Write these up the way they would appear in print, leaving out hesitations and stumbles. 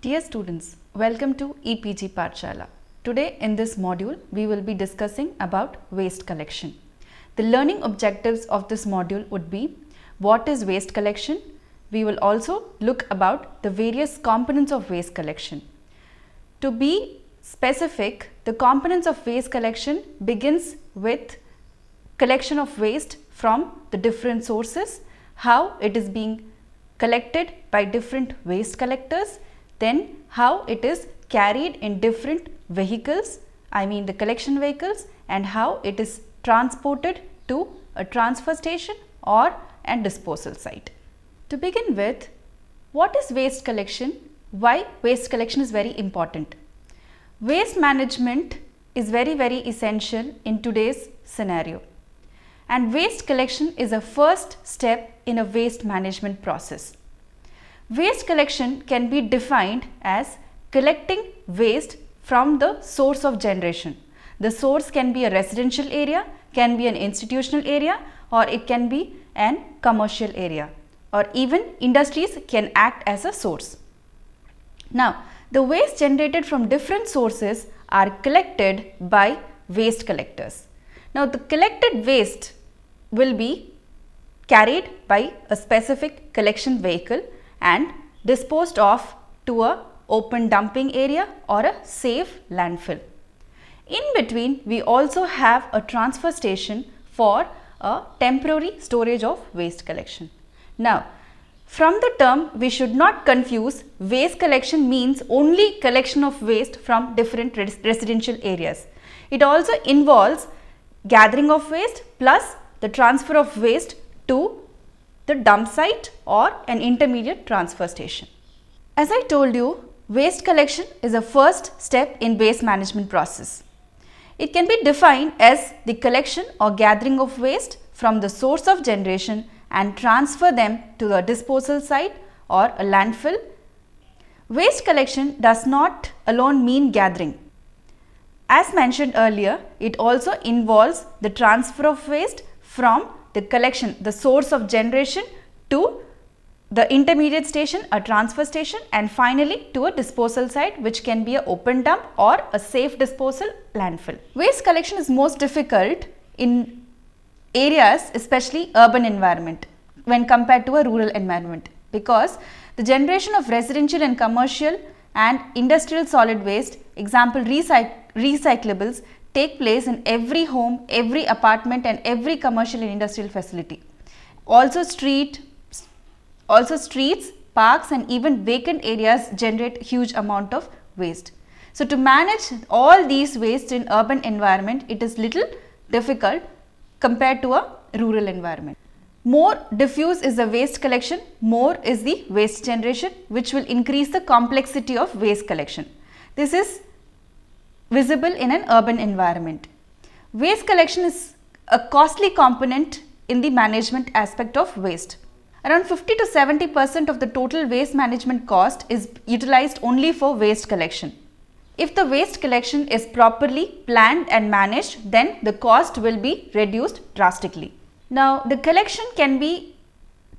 Dear students, welcome to EPG Pathshala. Today in this module, we will be discussing about waste collection. The learning objectives of this module would be what is waste collection? We will also look about the various components of waste collection. To be specific, the components of waste collection begins with collection of waste from the different sources, how it is being collected by different waste collectors, then how it is carried in different vehicles, I mean the collection vehicles, and how it is transported to a transfer station or a disposal site. To begin with, what is waste collection? Why waste collection is very important? Waste management is very essential in today's scenario, and waste collection is a first step in a waste management process. Waste collection can be defined as collecting waste from the source of generation. The source can be a residential area, can be an institutional area, or it can be an commercial area, or even industries can act as a source. Now, the waste generated from different sources are collected by waste collectors. Now, the collected waste will be carried by a specific collection vehicle and disposed of to a open dumping area or a safe landfill. In between, we also have a transfer station for a temporary storage of waste collection. Now, from the term, we should not confuse waste collection means only collection of waste from different residential areas. It also involves gathering of waste plus the transfer of waste to the dump site or an intermediate transfer station. As I told you, waste collection is a first step in waste management process. It can be defined as the collection or gathering of waste from the source of generation and transfer them to the disposal site or a landfill. Waste collection does not alone mean gathering. As mentioned earlier, it also involves the transfer of waste from the collection, the source of generation, to the intermediate station, a transfer station, and finally to a disposal site, which can be an open dump or a safe disposal landfill. Waste collection is most difficult in areas, especially urban environment, when compared to a rural environment, because the generation of residential and commercial and industrial solid waste, example recyclables, take place in every home, every apartment and every commercial and industrial facility. Also streets, parks and even vacant areas generate huge amount of waste. So, to manage all these waste in urban environment, it is little difficult compared to a rural environment. More diffuse is the waste collection, more is the waste generation, which will increase the complexity of waste collection. This is visible in an urban environment. Waste collection is a costly component in the management aspect of waste. Around 50 to 70% of the total waste management cost is utilized only for waste collection. If the waste collection is properly planned and managed, then the cost will be reduced drastically. Now, the collection can be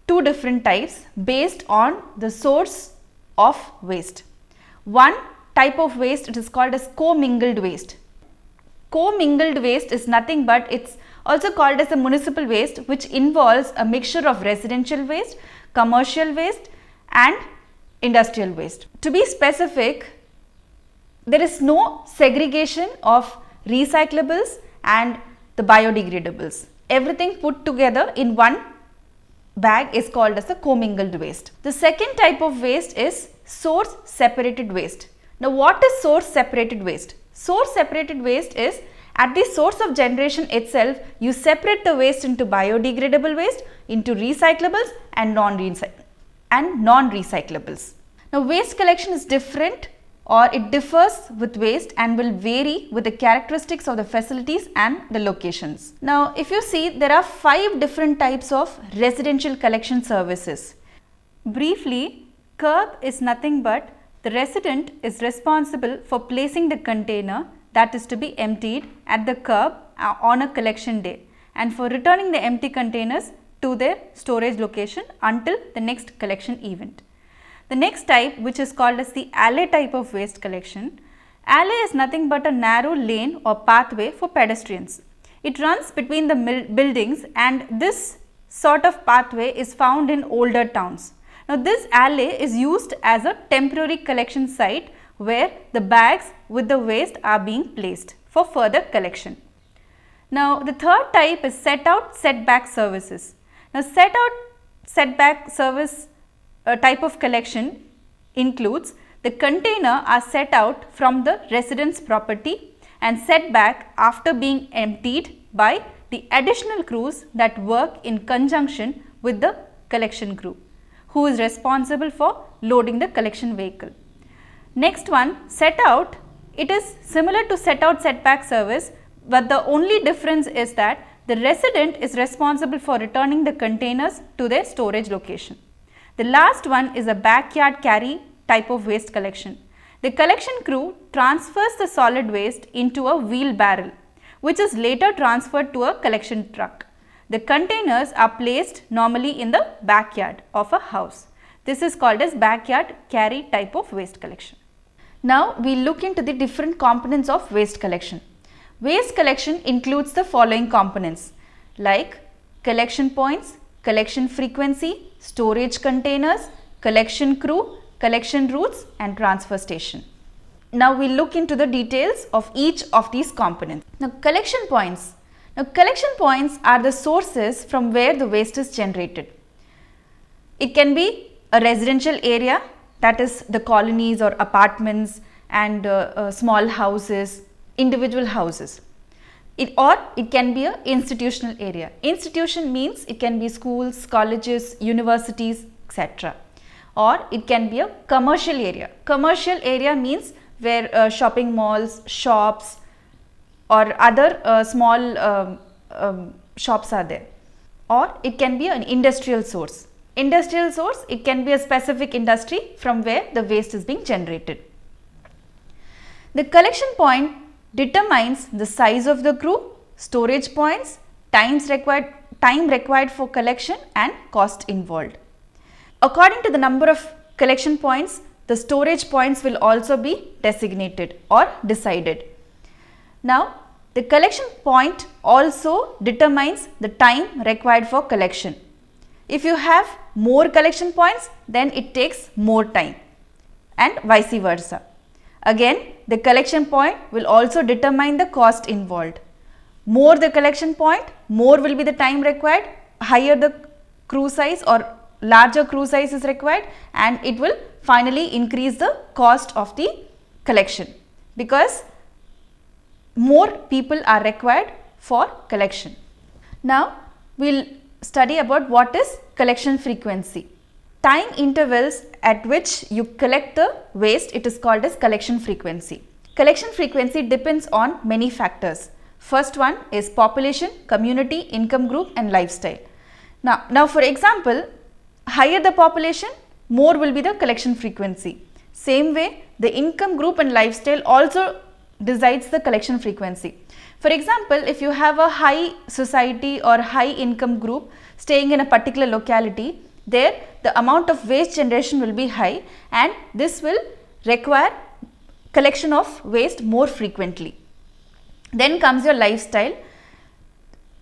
two different types based on the source of waste. One type of waste, it is called as commingled waste. Commingled waste is nothing but it's also called as a municipal waste, which involves a mixture of residential waste, commercial waste and industrial waste. To be specific, there is no segregation of recyclables and the biodegradables. Everything put together in one bag is called as a commingled waste. The second type of waste is source separated waste. Now, what is source separated waste? Source separated waste is at the source of generation itself, you separate the waste into biodegradable waste, into recyclables and non-recyclables. Now, waste collection is different or it differs with waste and will vary with the characteristics of the facilities and the locations. Now, if you see, there are 5 different types of residential collection services. Briefly, curb is nothing but the resident is responsible for placing the container that is to be emptied at the curb on a collection day and for returning the empty containers to their storage location until the next collection event. The next type, which is called as the alley type of waste collection. Alley is nothing but a narrow lane or pathway for pedestrians. It runs between the buildings, and this sort of pathway is found in older towns. Now, this alley is used as a temporary collection site where the bags with the waste are being placed for further collection. Now, the third type is set out setback services. Now, set out setback service type of collection includes the container are set out from the resident's property and set back after being emptied by the additional crews that work in conjunction with the collection crew, who is responsible for loading the collection vehicle. Next one, set out, it is similar to set out setback service, but the only difference is that the resident is responsible for returning the containers to their storage location. The last one is a backyard carry type of waste collection. The collection crew transfers the solid waste into a wheelbarrow, which is later transferred to a collection truck. The containers are placed normally in the backyard of a house. This is called as backyard carry type of waste collection. Now, we look into the different components of waste collection. Waste collection includes the following components like collection points, collection frequency, storage containers, collection crew, collection routes and transfer station. Now, we look into the details of each of these components. Now, collection points. Now, collection points are the sources from where the waste is generated. It can be a residential area, that is the colonies or apartments and small houses, individual houses. Or it can be an institutional area. Institution means it can be schools, colleges, universities, etc. Or it can be a commercial area. Commercial area means where shopping malls, shops or other small shops are there. Or it can be an industrial source. Industrial source, it can be a specific industry from where the waste is being generated. The collection point determines the size of the crew, storage points, time required for collection and cost involved. According to the number of collection points, the storage points will also be designated or decided. Now, the collection point also determines the time required for collection. If you have more collection points, then it takes more time and vice versa. Again, the collection point will also determine the cost involved. More the collection point, more will be the time required, higher the crew size or larger crew size is required, and it will finally increase the cost of the collection because more people are required for collection. Now, we will study about what is collection frequency. Time intervals at which you collect the waste, it is called as collection frequency. Collection frequency depends on many factors. First one is population, community, income group and lifestyle. Now for example, higher the population, more will be the collection frequency. Same way, the income group and lifestyle also decides the collection frequency. For example, if you have a high society or high income group staying in a particular locality, there the amount of waste generation will be high and this will require collection of waste more frequently. Then comes your lifestyle.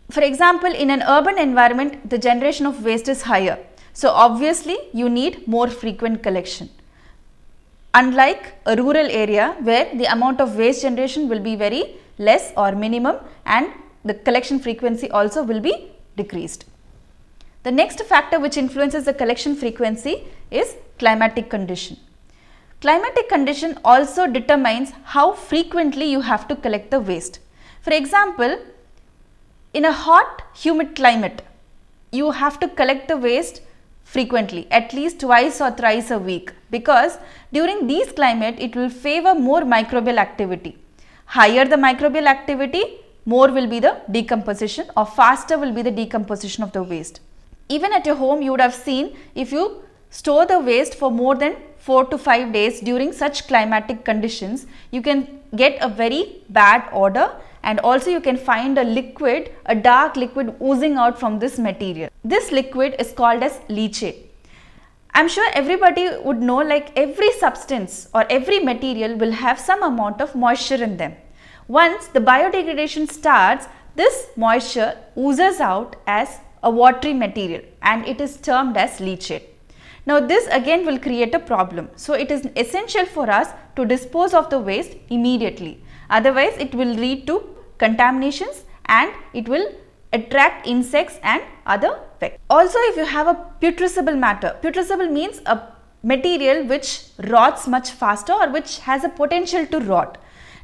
For example, in an urban environment, the generation of waste is higher. So obviously, you need more frequent collection. Unlike a rural area where the amount of waste generation will be very less or minimum and the collection frequency also will be decreased. The next factor which influences the collection frequency is climatic condition. Climatic condition also determines how frequently you have to collect the waste. For example, in a hot, humid climate, you have to collect the waste frequently, at least twice or thrice a week, because during these climate, it will favor more microbial activity. Higher the microbial activity, more will be the decomposition or faster will be the decomposition of the waste. Even at your home, you would have seen if you store the waste for more than 4 to 5 days during such climatic conditions, you can get a very bad odor and also you can find a liquid, a dark liquid oozing out from this material. This liquid is called as leachate. I'm sure everybody would know, like every substance or every material will have some amount of moisture in them. Once the biodegradation starts, this moisture oozes out as a watery material and it is termed as leachate. Now this again will create a problem. So it is essential for us to dispose of the waste immediately. Otherwise it will lead to contaminations and it will attract insects and other pests. Also, if you have a putrescible matter, putrescible means a material which rots much faster or which has a potential to rot.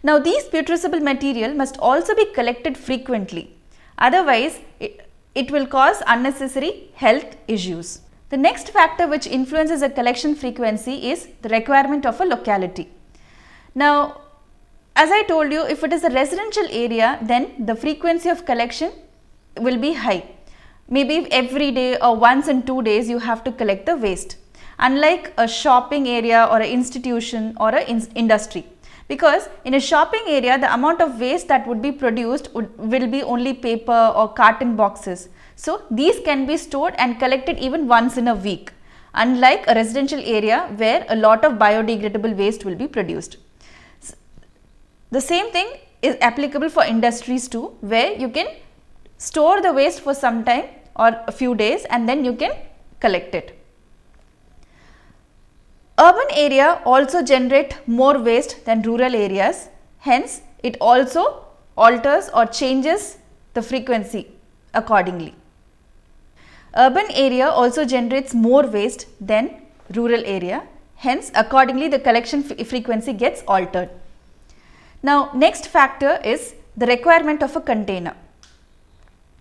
Now these putrescible material must also be collected frequently. Otherwise it will cause unnecessary health issues. The next factor which influences a collection frequency is the requirement of a locality. Now, as I told you, if it is a residential area, then the frequency of collection will be high. Maybe every day or once in 2 days you have to collect the waste. Unlike a shopping area or an institution or an industry. Because in a shopping area, the amount of waste that would be produced will be only paper or carton boxes. So these can be stored and collected even once in a week, unlike a residential area where a lot of biodegradable waste will be produced. The same thing is applicable for industries too, where you can store the waste for some time or a few days and then you can collect it. Urban area also generate more waste than rural areas, hence it also alters or changes the frequency accordingly. Urban area also generates more waste than rural area, hence accordingly the collection frequency gets altered. Now next factor is the requirement of a container.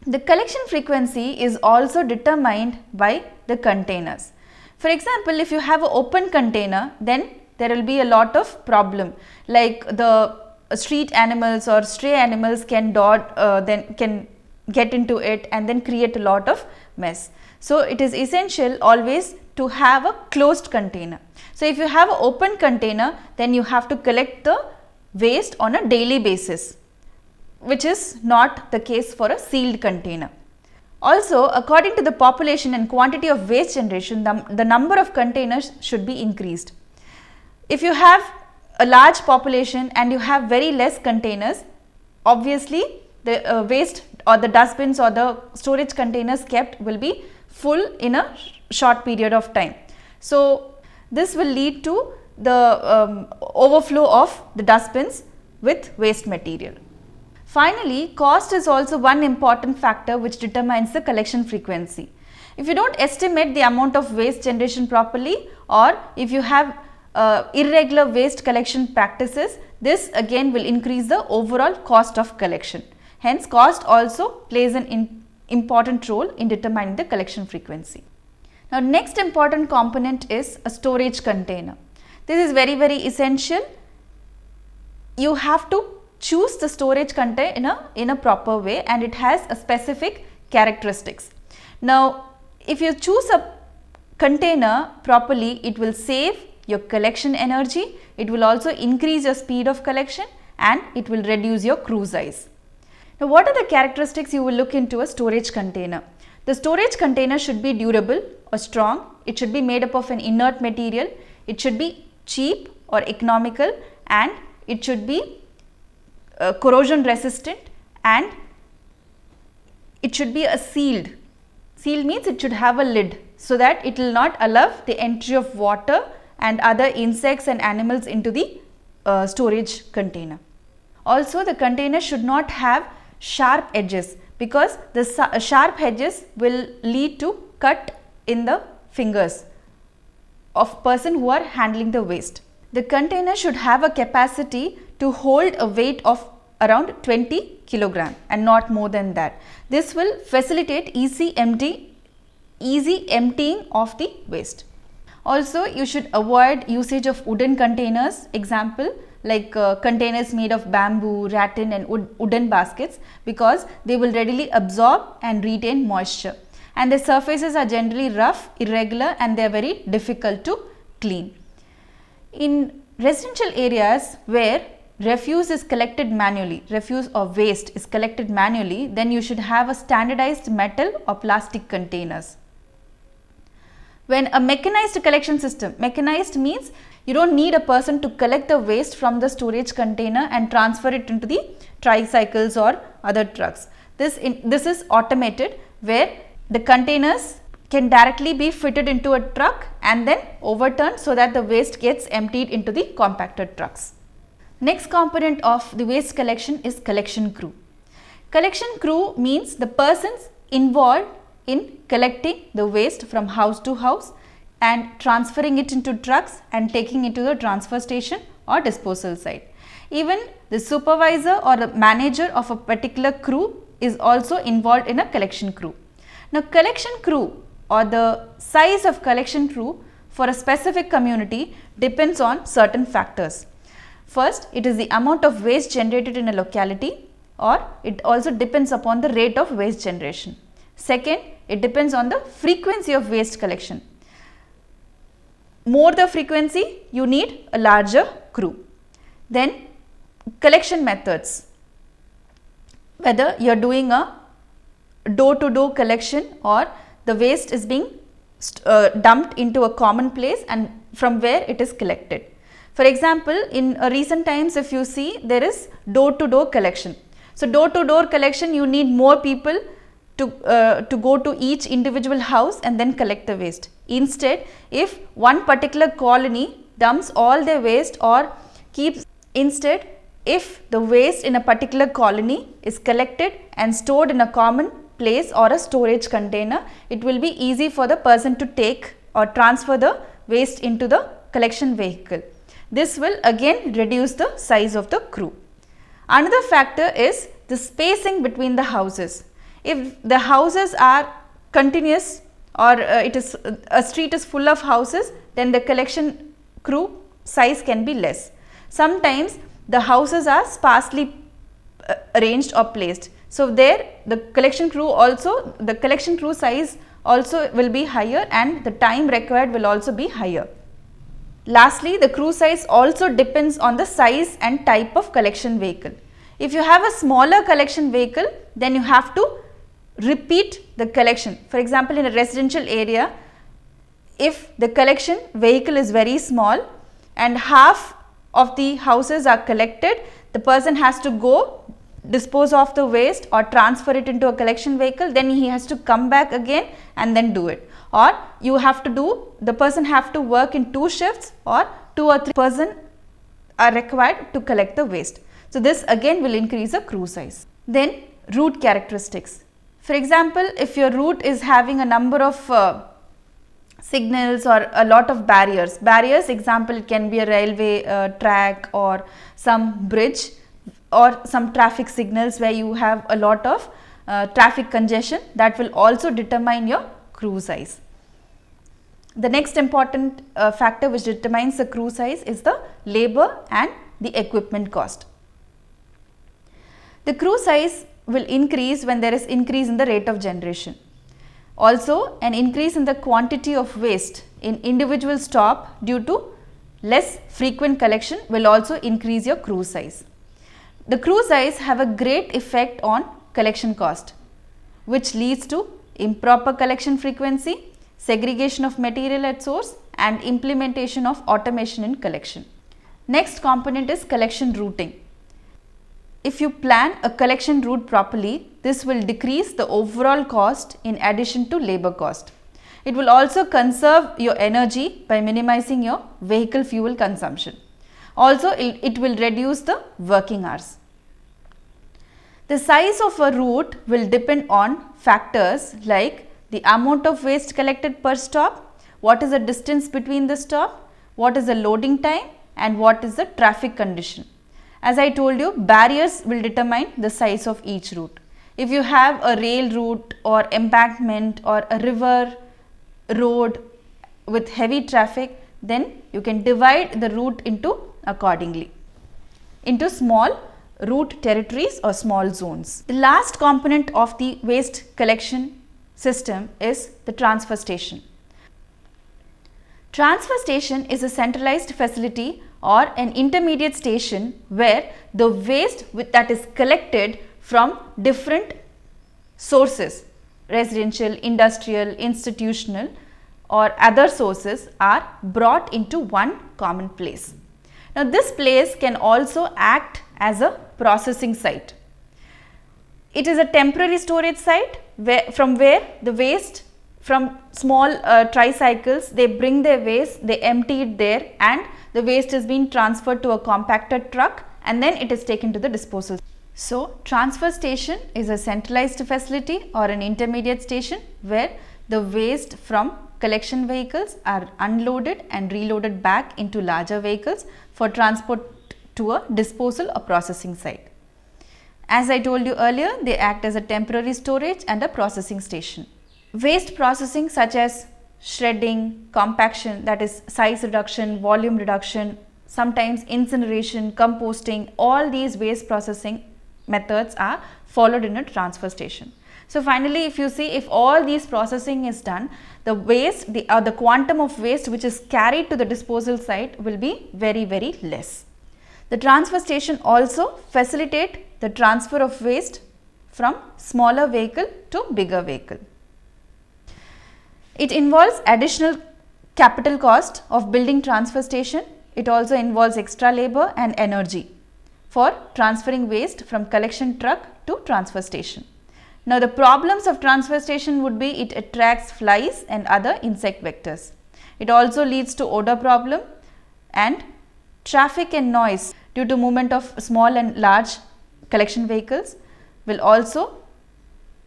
The collection frequency is also determined by the containers. For example, if you have an open container, then there will be a lot of problem, like the street animals or stray animals can get into it and then create a lot of mess. So it is essential always to have a closed container. So if you have an open container, then you have to collect the waste on a daily basis, which is not the case for a sealed container. Also, according to the population and quantity of waste generation, the number of containers should be increased. If you have a large population and you have very less containers, obviously the waste or the dustbins or the storage containers kept will be full in a short period of time. So this will lead to the overflow of the dustbins with waste material. Finally, cost is also one important factor which determines the collection frequency. If you don't estimate the amount of waste generation properly, or if you have irregular waste collection practices, this again will increase the overall cost of collection. Hence, cost also plays an important role in determining the collection frequency. Now, next important component is a storage container. This is very essential. You have to choose the storage container in a proper way and it has a specific characteristics. Now, if you choose a container properly, it will save your collection energy, it will also increase your speed of collection and it will reduce your crew size. Now, what are the characteristics you will look into a storage container? The storage container should be durable or strong, it should be made up of an inert material, it should be cheap or economical, and it should be corrosion resistant, and it should be a sealed. Sealed means it should have a lid so that it will not allow the entry of water and other insects and animals into the storage container. Also, the container should not have sharp edges because the sharp edges will lead to cut in the fingers of person who are handling the waste. The container should have a capacity to hold a weight of around 20 kg and not more than that. This will facilitate easy emptying of the waste. Also, you should avoid usage of wooden containers, example like containers made of bamboo, rattan and wooden baskets, because they will readily absorb and retain moisture, and the surfaces are generally rough, irregular and they are very difficult to clean. In residential areas where refuse is collected manually, refuse or waste is collected manually, then you should have a standardized metal or plastic containers. When a mechanized collection system, mechanized means you don't need a person to collect the waste from the storage container and transfer it into the tricycles or other trucks. This is automated, where the containers can directly be fitted into a truck and then overturned so that the waste gets emptied into the compacted trucks. Next component of the waste collection is collection crew. Collection crew means the persons involved in collecting the waste from house to house and transferring it into trucks and taking it to the transfer station or disposal site. Even the supervisor or the manager of a particular crew is also involved in a collection crew. Now, collection crew or the size of collection crew for a specific community depends on certain factors. First, it is the amount of waste generated in a locality, or it also depends upon the rate of waste generation. Second, it depends on the frequency of waste collection. More the frequency, you need a larger crew. Then, collection methods, whether you are doing a door-to-door collection or the waste is being dumped into a common place and from where it is collected. For example, in recent times, if you see, there is door-to-door collection. So, door-to-door collection, you need more people to go to each individual house and then collect the waste. Instead, if one particular colony dumps all their waste or if the waste in a particular colony is collected and stored in a common place or a storage container, it will be easy for the person to take or transfer the waste into the collection vehicle. This will again reduce the size of the crew. Another factor is the spacing between the houses. If the houses are continuous or a street is full of houses, then the collection crew size can be less. Sometimes the houses are sparsely arranged or placed. So, there the collection crew size also will be higher and the time required will also be higher. Lastly, the crew size also depends on the size and type of collection vehicle. If you have a smaller collection vehicle, then you have to repeat the collection. For example, in a residential area, if the collection vehicle is very small and half of the houses are collected, the person has to go dispose of the waste or transfer it into a collection vehicle, then he has to come back again and then do it. Or the person have to work in 2 shifts, or 2 or 3 persons are required to collect the waste. So, this again will increase the crew size. Then, route characteristics. For example, if your route is having a number of signals or a lot of barriers, example, it can be a railway track or some bridge or some traffic signals where you have a lot of traffic congestion, that will also determine your crew size. The next important factor which determines the crew size is the labor and the equipment cost. The crew size will increase when there is increase in the rate of generation. Also, an increase in the quantity of waste in individual stop due to less frequent collection will also increase your crew size. The crew size have a great effect on collection cost, which leads to improper collection frequency, segregation of material at source and implementation of automation in collection. Next component is collection routing. If you plan a collection route properly, this will decrease the overall cost in addition to labor cost. It will also conserve your energy by minimizing your vehicle fuel consumption. Also, it will reduce the working hours. The size of a route will depend on factors like the amount of waste collected per stop, what is the distance between the stop, what is the loading time and what is the traffic condition. As I told you, barriers will determine the size of each route. If you have a rail route or embankment or a river road with heavy traffic, then you can divide the route accordingly into small route territories or small zones. The last component of the waste collection system is the transfer station. Transfer station is a centralized facility or an intermediate station where the waste that is collected from different sources, residential, industrial, institutional, or other sources are brought into one common place. Now, this place can also act as a processing site. It is a temporary storage site from where the waste from small tricycles, they bring their waste, they empty it there, and the waste is being transferred to a compacted truck, and then it is taken to the disposal. So, transfer station is a centralized facility or an intermediate station where the waste from collection vehicles are unloaded and reloaded back into larger vehicles for transport to a disposal or processing site. As I told you earlier, they act as a temporary storage and a processing station. Waste processing such as shredding, compaction, that is size reduction, volume reduction, sometimes incineration, composting, all these waste processing methods are followed in a transfer station. So, finally, if you see, if all these processing is done, the waste, the quantum of waste which is carried to the disposal site will be very, very less. The transfer station also facilitate the transfer of waste from smaller vehicle to bigger vehicle. It involves additional capital cost of building transfer station. It also involves extra labor and energy for transferring waste from collection truck to transfer station. Now, the problems of transfer station would be it attracts flies and other insect vectors. It also leads to odor problem and traffic and noise due to movement of small and large collection vehicles will also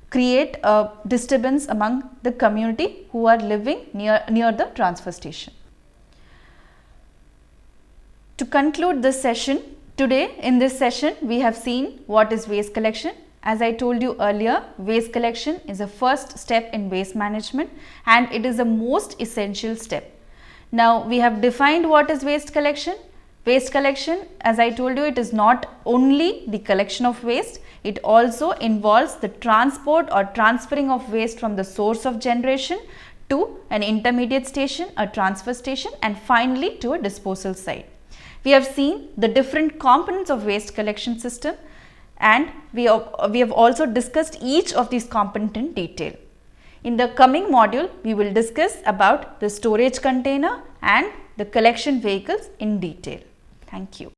create a disturbance among the community who are living near the transfer station. To conclude this session, today in this session we have seen what is waste collection. As I told you earlier, waste collection is a first step in waste management and it is the most essential step. Now, we have defined what is waste collection. Waste collection, as I told you, it is not only the collection of waste, it also involves the transport or transferring of waste from the source of generation to an intermediate station, a transfer station, and finally to a disposal site. We have seen the different components of waste collection system, and we have also discussed each of these components in detail. In the coming module, we will discuss about the storage container and the collection vehicles in detail. Thank you.